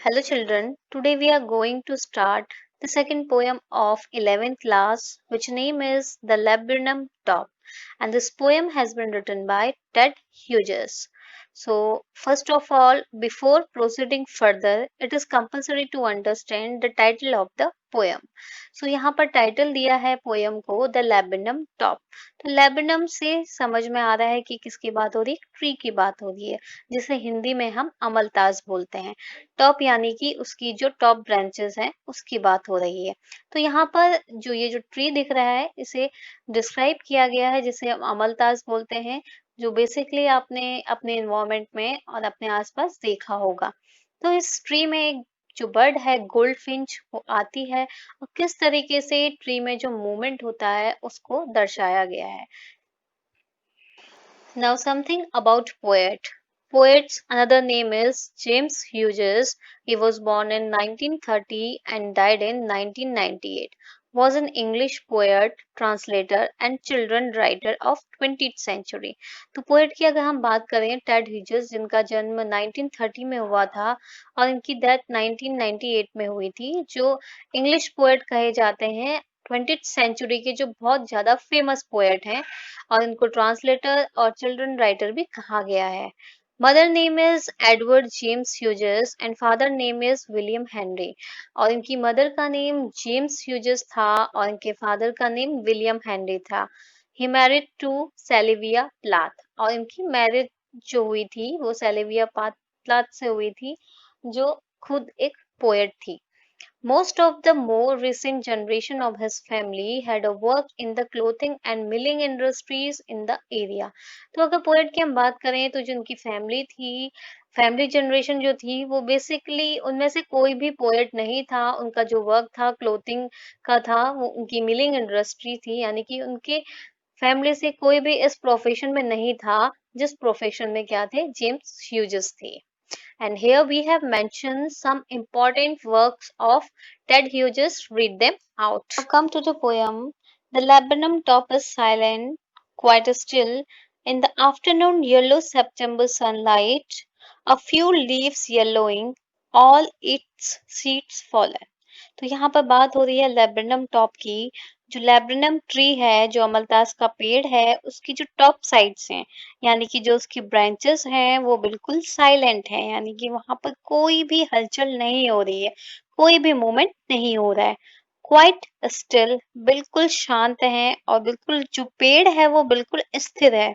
Hello children, today we are going to start the second poem of 11th class which name is The Laburnum Top, and this poem has been written by Ted Hughes. So first of all, before proceeding further, it is compulsory to understand the title of the poem. So यहाँ पर title दिया है poem को the लैबिनम top. तो लैबिनम से समझ में आ रहा है कि किसकी बात हो रही है, ट्री की बात हो रही है, जिसे हिंदी में हम अमलतास बोलते हैं। टॉप यानी कि उसकी जो टॉप ब्रांचेस हैं उसकी बात हो रही है। तो यहाँ पर जो ये जो ट्री दिख रहा है इसे डिस्क्राइब किया गया है जिसे हम अमलतास बोलते हैं, जो बेसिकली आपने अपने इन्वायरमेंट में और अपने आसपास देखा होगा। तो इस ट्री में एक जो बर्ड है गोल्ड फिंच वो आती है और किस तरीके से ट्री में जो मूवमेंट होता है उसको दर्शाया गया है। Now something about poet. Poet's another name is James Hughes. He was born in 1930 and died in 1998. Was an English poet, translator and children writer of 20th century. तो पोएट की अगर हम बात करें टेड ह्यूजेस जिनका जन्म 1930 में हुआ था और इनकी डेथ 1998 में हुई थी, जो इंग्लिश पोएट कहे जाते हैं 20th सेंचुरी के, जो बहुत ज्यादा फेमस पोएट हैं और इनको ट्रांसलेटर और चिल्ड्रन राइटर भी कहा गया है। Mother name is Edward James Hughes and father name is William Henry. और इनकी मदर का नेम जेम्स ह्यूजेस था और इनके फादर का नेम विलियम हेनरी था। ही मैरिड टू सेलिविया प्लाथ और इनकी मैरिज जो हुई थी वो सेलिविया प्लाथ से हुई थी, जो खुद एक पोएट थी। Most of the more recent generation of his family had a work in the clothing and milling industries in the area. तो अगर पोएट की हम बात करें तो जो उनकी फैमिली थी, फैमिली जनरेशन जो थी वो बेसिकली उनमें से कोई भी पोएट नहीं था। उनका जो वर्क था क्लोथिंग का था, वो उनकी मिलिंग इंडस्ट्री थी, यानी कि उनके फैमिली से कोई भी इस प्रोफेशन में नहीं था जिस प्रोफेशन में क्या थे, जेम्स ह्यूजेस थे। And here we have mentioned some important works of Ted Hughes. Read them out. Now come to the poem. The laburnum top is silent, quite still. In the afternoon yellow September sunlight, a few leaves yellowing, all its seeds fallen. तो यहाँ पर बात हो रही है लेब्रिनम top की। जो लेब्रिनम tree है, जो अमलतास का पेड़ है, उसकी जो टॉप साइड्स हैं, यानी कि जो उसकी ब्रांचेस हैं वो बिल्कुल साइलेंट है, यानी कि वहां पर कोई भी हलचल नहीं हो रही है, कोई भी मूवमेंट नहीं हो रहा है। क्वाइट स्टिल, बिल्कुल शांत है और बिल्कुल जो पेड़ है वो बिल्कुल स्थिर है।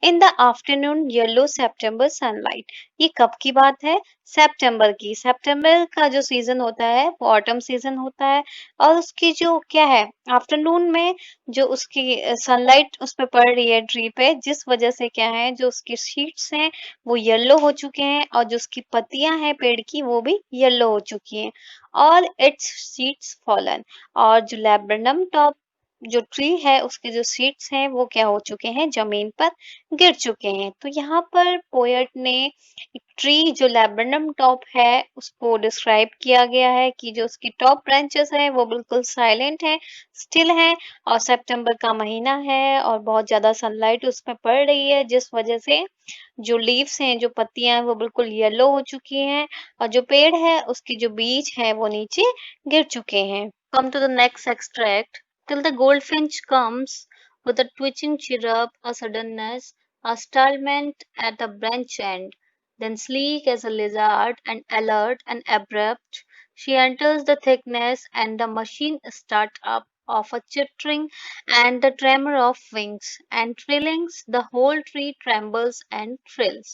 In the afternoon yellow September sunlight, ये कब की बात है, सितंबर की। सितंबर का जो सीजन होता है वो ऑटम सीजन होता है और उसकी जो क्या है आफ्टरनून में जो उसकी सनलाइट उस पे पड़ रही है ट्री पे, जिस वजह से क्या है जो उसकी शीट्स हैं वो येलो हो चुके हैं और जो उसकी पत्तियां हैं पेड़ की वो भी येलो हो चुकी हैं। ऑल इट्स सीड्स फॉलन, और जो लैब्रेडम टॉप जो ट्री है उसके जो सीड्स हैं वो क्या हो चुके हैं, जमीन पर गिर चुके हैं। तो यहाँ पर पोएट ने एक ट्री जो लैब्रेडम टॉप है उसको डिस्क्राइब किया गया है कि जो उसकी टॉप ब्रांचेस हैं वो बिल्कुल साइलेंट हैं, स्टिल हैं, और सितंबर का महीना है और बहुत ज्यादा सनलाइट उस पर पड़ रही है, जिस वजह से जो लीव्स हैं, जो पत्तियां हैं वो बिल्कुल येलो हो चुकी हैं और जो पेड़ है उसके जो बीज हैं वो नीचे गिर चुके हैं। Come to the next extract. Till the goldfinch comes with a twitching chirrup, a suddenness, a startlement at a branch end. Then sleek as a lizard and alert and abrupt, she enters the thickness and the machine start up of a chittering and the tremor of wings and trillings, the whole tree trembles and trills.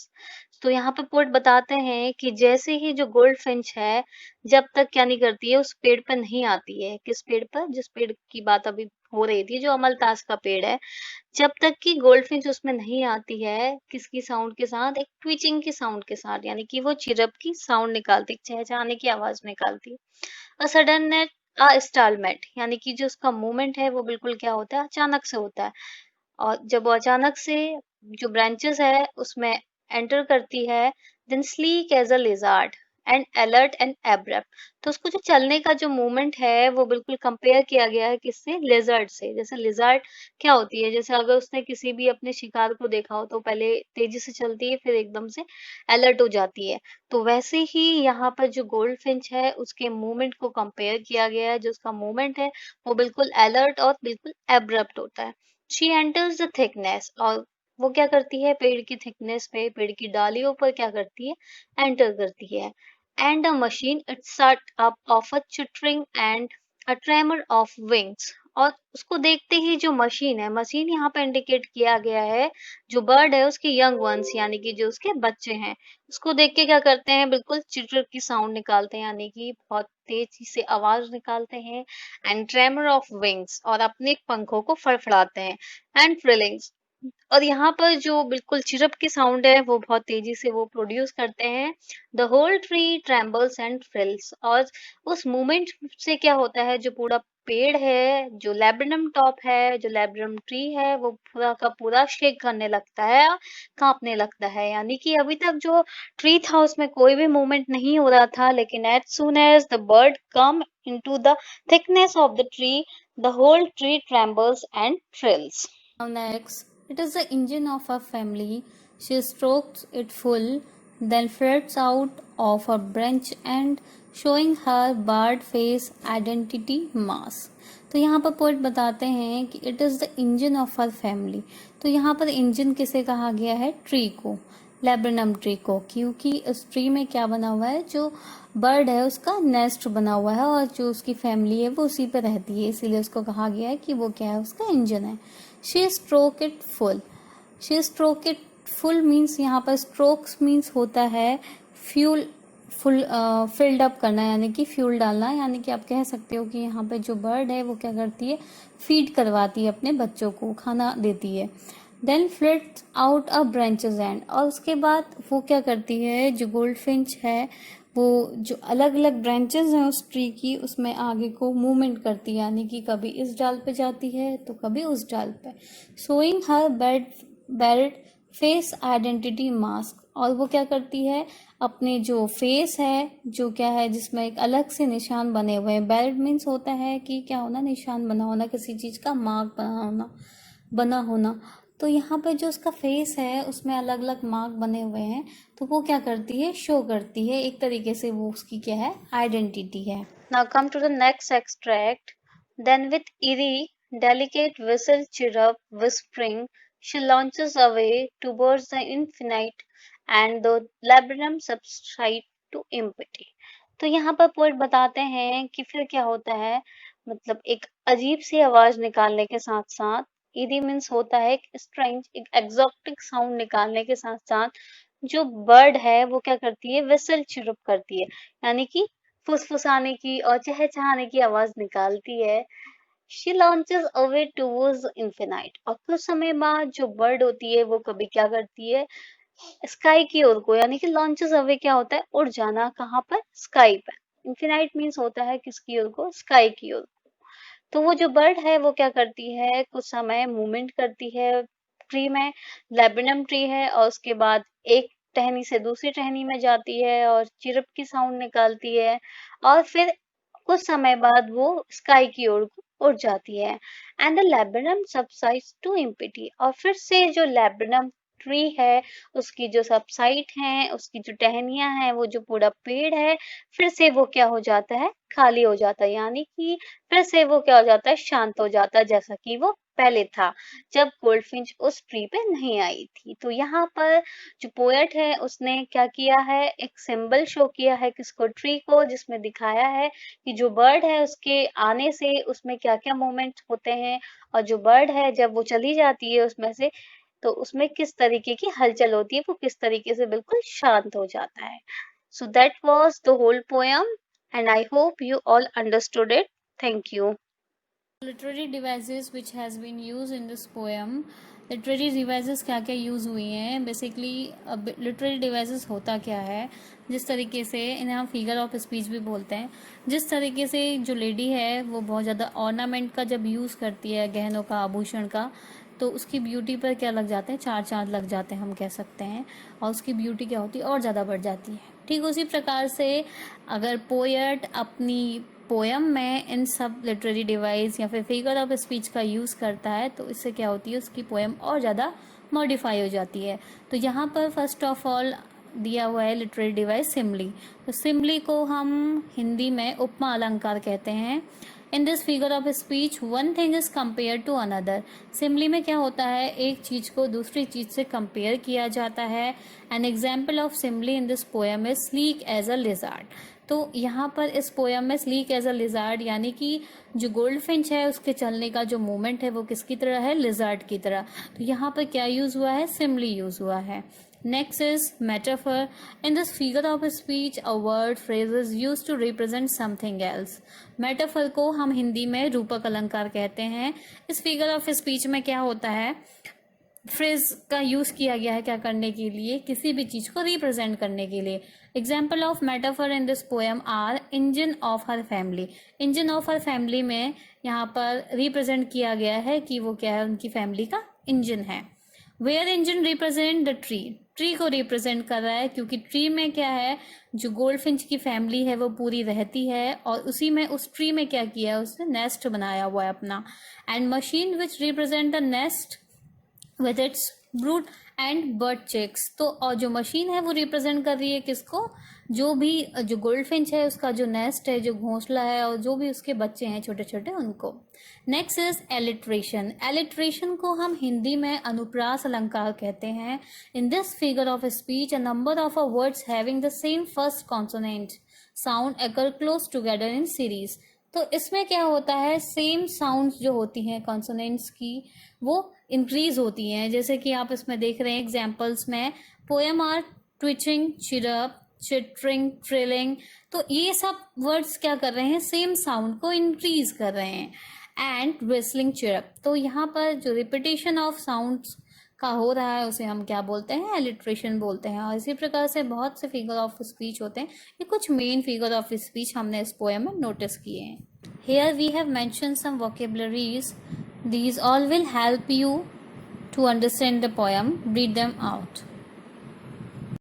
तो यहाँ पे poet बताते हैं कि जैसे ही जो gold Finch है जब तक क्या नहीं करती है, उस पेड़ पर नहीं आती है। किस पेड़ पर, जिस पेड़ की बात अभी हो रही थी जो अमलतास का पेड़ है, जब तक कि गोल्ड फिंच उसमें नहीं आती है, किसकी साउंड के साथ, एक ट्विचिंग की साउंड के साथ, यानी कि वो चिरप की साउंड निकालती, चहचहाने की आवाज निकालती। और सडन स्टालमेंट, यानी कि जो उसका मूवमेंट है वो बिल्कुल क्या होता है, अचानक से होता है। और जब वो अचानक से जो ब्रांचेस है उसमें एंटर करती है, then sleek as a lizard and alert and abrupt. तो उसको जो चलने का जो मूवमेंट है वो बिल्कुल कंपेयर किया गया है किससे, लिजर्ड से। जैसे लिजर्ड क्या होती है, जैसे अगर उसने किसी भी अपने शिकार को देखा हो तो पहले तेजी से चलती है, फिर एकदम से अलर्ट हो जाती है। तो वैसे ही यहाँ पर जो गोल्ड फिंच है उसके मूवमेंट को कंपेयर किया गया है, जो उसका मूवमेंट है वो बिल्कुल अलर्ट और बिल्कुल एब्रप्ट होता है। शी एंटर्स द थिकनेस, और वो क्या करती है, पेड़ की थिकनेस पे, पेड़ की डालियों पर क्या करती है, एंटर करती है। And a machine it start up of a chittering and a tremor of wings. और उसको देखते ही जो मशीन है, मशीन यहाँ पे इंडिकेट किया गया है, जो बर्ड है उसके यंग वंस यानी कि जो उसके बच्चे हैं, उसको देख के क्या करते हैं, बिल्कुल चिटर की साउंड निकालते हैं, यानी कि बहुत तेजी से आवाज निकालते हैं। एंड ट्रेमर ऑफ विंग्स, और अपने पंखों को फड़फड़ाते हैं। एंड फ्रिलिंग्स, और यहाँ पर जो बिल्कुल चिरप की साउंड है वो बहुत तेजी से वो प्रोड्यूस करते हैं। The whole tree trembles and frills, और उस मूवमेंट से क्या होता है, जो पूरा पेड़ है, जो लैब्रेनम टॉप है, जो लैब्रेनम ट्री है, वो पूरा का पूरा शेक करने लगता है, कांपने लगता है। यानी कि अभी तक जो ट्री था उसमें कोई भी मूवमेंट नहीं हो रहा था, लेकिन as soon as the bird come into the thickness of the tree, the whole tree trembles and trills. Now next, it is the engine of a family. She strokes it full, then flirts out of a branch and showing her bird face identity mask. तो यहाँ पर poet बताते हैं कि it is the engine of our family. तो यहाँ पर engine किसे कहा गया है, ट्री को, लैब्रेनम ट्री को, क्योंकि उस ट्री में क्या बना हुआ है, जो बर्ड है उसका नेस्ट बना हुआ है और जो उसकी फैमिली है वो उसी पे रहती है, इसीलिए उसको कहा गया है कि वो क्या है, उसका इंजन है। She stroke it full, she stroke it full means यहाँ पर स्ट्रोक्स मीन्स होता है फ्यूल, फुल फिल्ड अप करना, यानी कि फ्यूल डालना, यानी कि आप कह सकते हो कि यहाँ पे जो बर्ड है वो क्या करती है, फीड करवाती है अपने बच्चों को, खाना देती है। Then flits out a branches and, और उसके बाद वो क्या करती है, जो गोल्ड फिंच है वो जो अलग अलग ब्रांचेस हैं उस ट्री की, उसमें आगे को मूवमेंट करती है, यानी कि कभी इस डाल पे जाती है तो कभी उस डाल पे। शोइंग हर बेल्ट फेस आइडेंटिटी मास्क, और वो क्या करती है, अपने जो फेस है, जो क्या है, जिसमें एक अलग से निशान बने हुए हैं। बेल्ट मीन्स होता है कि क्या होना, निशान बना होना, किसी चीज का मार्क बना होना। तो यहाँ पे जो उसका फेस है उसमें अलग अलग मार्क बने हुए हैं, तो वो क्या करती है, शो करती है, एक तरीके से वो उसकी क्या है, आइडेंटिटी है। Now come to the next extract. Then with eerie, delicate whistle chirrup whispering, she launches away towards the infinite and the labyrinthm subside to empty. तो यहाँ पर पोएट बताते हैं कि फिर क्या होता है, मतलब एक अजीब सी आवाज निकालने के साथ साथ, ईरी मीन्स होता है एक स्ट्रेंज, एक एग्जॉटिक साउंड निकालने के साथ साथ जो बर्ड है वो क्या करती है, विसल चिरुप करती है, यानी कि फुसफुसाने की और चहचहाने की आवाज निकालती है। She launches away towards infinite, और कुछ समय बाद जो बर्ड होती है वो कभी क्या करती है, स्काई की ओर को, यानी कि लॉन्चेस अवे क्या होता है, उड़ जाना, कहाँ पर, स्काई पर। इंफिनाइट मीन्स होता है किसकी ओर को, स्काई की ओर। तो वो जो बर्ड है वो क्या करती है, कुछ समय मूवमेंट करती है ट्री में, लैब्रेनम ट्री है, और उसके बाद एक टहनी से दूसरी टहनी में जाती है और चिरप की साउंड निकालती है, और फिर कुछ समय बाद वो स्काई की ओर उड़ जाती है। And the laburnum subsides to empty, और फिर से जो लैब्रेनम ट्री है उसकी जो सबसाइड है, उसकी जो टहनियां हैं, वो जो पूरा पेड़ है, फिर से वो क्या हो जाता है, खाली हो जाता है, यानी कि फिर से वो क्या हो जाता है, शांत हो जाता है, जैसा कि वो पहले था जब गोल्डफिंच उस ट्री पे नहीं आई थी। तो यहाँ पर जो पोएट है उसने क्या किया है, एक सिंबल शो किया है किसको, ट्री को, जिसमें दिखाया है कि जो बर्ड है उसके आने से उसमें क्या क्या मोमेंट होते हैं, और जो बर्ड है जब वो चली जाती है उसमें से, तो उसमें किस तरीके की हलचल होती है, वो किस तरीके से बिल्कुल शांत हो जाता है। So that was the whole poem, and I hope you all understood it. Thank you. Literary devices which has been use in this poem, literary devices क्या क्या यूज़ हुई हैं बेसिकली। अब लिटरेरी डिवाइसेस होता क्या है, जिस तरीके से इन्हें हम फिगर ऑफ स्पीच भी बोलते हैं, जिस तरीके से जो लेडी है वो बहुत ज़्यादा ऑर्नामेंट का जब यूज़ करती है, गहनों का, आभूषण का, तो उसकी ब्यूटी पर क्या लग जाते हैं, चार चांद लग जाते हैं हम कह सकते हैं, और उसकी ब्यूटी क्या होती है, और ज़्यादा बढ़ जाती है। ठीक उसी प्रकार से अगर पोएट अपनी पोयम में इन सब लिटरेरी डिवाइस या फिर फिगर ऑफ स्पीच का यूज़ करता है तो इससे क्या होती है, उसकी पोयम और ज़्यादा मॉडिफाई हो जाती है। तो यहाँ पर फर्स्ट ऑफ ऑल दिया हुआ है लिटरेरी डिवाइस सिमली। तो सिमली को हम हिंदी में उपमा अलंकार कहते हैं। In this figure of speech one thing is compare to another. Simile में क्या होता है, एक चीज को दूसरी चीज से कंपेयर किया जाता है। An example of simile in this poem is sleek as a lizard. तो यहाँ पर इस पोएम में स्लीक एज अ लिजार्ड यानी कि जो गोल्ड फिंच है उसके चलने का जो मूवमेंट है वो किसकी तरह है, लिजार्ड की तरह। तो यहाँ पर क्या यूज हुआ है, सिमली यूज हुआ है। Next is metaphor. In this figure of speech, a word phrase is used to represent something else. Metaphor को हम हिंदी में रूपक अलंकार कहते हैं। इस figure of speech में क्या होता है, फ्रेज का यूज किया गया है क्या करने के लिए, किसी भी चीज को रिप्रेजेंट करने के लिए। Example of metaphor in this poem are engine of her family. Engine of her family में यहाँ पर रिप्रेजेंट किया गया है कि वो क्या है, उनकी फैमिली का इंजन है। Where engine represent the tree, tree को रिप्रेजेंट कर रहा है क्योंकि ट्री में क्या है, जो गोल्डफिंच की फैमिली है वो पूरी रहती है और उसी में उस ट्री में क्या किया है, उसने नेस्ट बनाया हुआ है अपना। And machine which represent the nest with its brood and bird chicks. तो और जो मशीन है वो रिप्रेजेंट कर रही है किसको, जो भी जो गोल्डफिंच है उसका जो नेस्ट है, जो घोंसला है और जो भी उसके बच्चे हैं छोटे छोटे उनको। Next is alliteration. एलिट्रेशन को हम हिंदी में अनुप्रास अलंकार कहते हैं। In this figure of speech a number of a words having the same first consonant sound occur close together in series. तो इसमें क्या होता है, सेम साउंड्स जो होती हैं कॉन्सोनेंट्स की वो इंक्रीज होती हैं। जैसे कि आप इसमें देख रहे हैं एग्जाम्पल्स में, पोएम आर ट्विचिंग, चिरअप, चिट्रिंग, ट्रिलिंग। तो ये सब वर्ड्स क्या कर रहे हैं, सेम साउंड को इंक्रीज कर रहे हैं। And whistling, chirrup. तो यहाँ पर जो रिपीटेशन ऑफ साउंड्स का हो रहा है उसे हम क्या बोलते हैं, एलिट्रेशन बोलते हैं। और इसी प्रकार से बहुत से फिगर ऑफ स्पीच होते हैं। ये कुछ मेन फिगर ऑफ स्पीच हमने इस पोएम में नोटिस किए हैं। Here we have mention some vocabularies, these all will help you to understand the poem. Read them out.